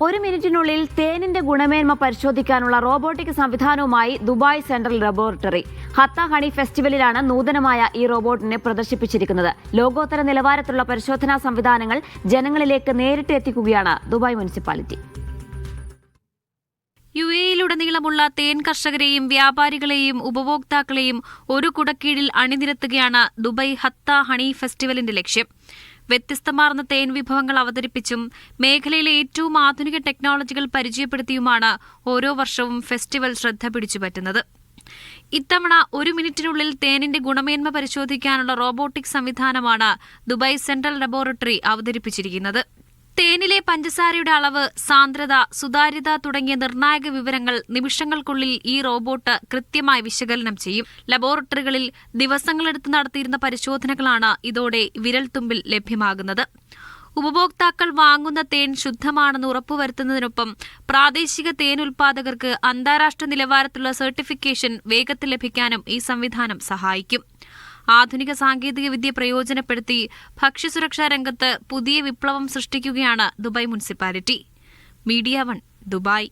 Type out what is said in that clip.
1 മിനിറ്റിനുള്ളിൽ തേനിന്റെ ഗുണമേന്മ പരിശോധിക്കാനുള്ള റോബോട്ടിക് സംവിധാനവുമായി ദുബായ് സെൻട്രൽ ലബോറട്ടറി. ഹത്ത ഹണി ഫെസ്റ്റിവലിലാണ് നൂതനമായ ഈ റോബോട്ടിനെ പ്രദർശിപ്പിച്ചിരിക്കുന്നത്. ലോകോത്തര നിലവാരത്തിലുള്ള പരിശോധനാ സംവിധാനങ്ങൾ ജനങ്ങളിലേക്ക് നേരിട്ട് എത്തിക്കുകയാണ് ദുബായ് മുനിസിപ്പാലിറ്റി. UAE-യിലുടനീളമുള്ള തേൻ കർഷകരെയും വ്യാപാരികളെയും ഉപഭോക്താക്കളെയും ഒരു കുടക്കീഴിൽ അണിനിരത്തുകയാണ് ദുബായ് ഹത്ത ഹണി ഫെസ്റ്റിവലിന്റെ ലക്ഷ്യം. വ്യത്യസ്തമാർന്ന തേൻ വിഭവങ്ങൾ അവതരിപ്പിച്ചും മേഖലയിലെ ഏറ്റവും ആധുനിക ടെക്നോളജികൾ പരിചയപ്പെടുത്തിയുമാണ് ഓരോ വർഷവും ഫെസ്റ്റിവൽ ശ്രദ്ധ പിടിച്ചുപറ്റുന്നത്. ഇത്തവണ 1 മിനിറ്റിനുള്ളിൽ തേനിന്റെ ഗുണമേന്മ പരിശോധിക്കാനുള്ള റോബോട്ടിക് സംവിധാനമാണ് ദുബായ് സെൻട്രൽ ലബോറട്ടറി അവതരിപ്പിച്ചിരിക്കുന്നത്. തേനിലെ പഞ്ചസാരയുടെ അളവ്, സാന്ദ്രത, സുതാര്യത തുടങ്ങിയ നിർണായക വിവരങ്ങൾ നിമിഷങ്ങൾക്കുള്ളിൽ ഈ റോബോട്ട് കൃത്യമായി വിശകലനം ചെയ്യും. ലബോറട്ടറികളിൽ ദിവസങ്ങളെടുത്ത് നടത്തിയിരുന്ന പരിശോധനകളാണ് ഇതോടെ വിരൽത്തുമ്പിൽ ലഭ്യമാകുന്നത്. ഉപഭോക്താക്കൾ വാങ്ങുന്ന തേൻ ശുദ്ധമാണെന്ന് ഉറപ്പുവരുത്തുന്നതിനൊപ്പം പ്രാദേശിക തേൻ ഉൽപാദകർക്ക് അന്താരാഷ്ട്ര നിലവാരത്തിലുള്ള സർട്ടിഫിക്കേഷൻ വേഗത്തിൽ ലഭിക്കാനും ഈ സംവിധാനം സഹായിക്കും. ആധുനിക സാങ്കേതികവിദ്യ പ്രയോജനപ്പെടുത്തി ഭക്ഷ്യസുരക്ഷാ രംഗത്ത് പുതിയ വിപ്ലവം സൃഷ്ടിക്കുകയാണ് ദുബായ് മുനിസിപ്പാലിറ്റി. Media 1 Dubai.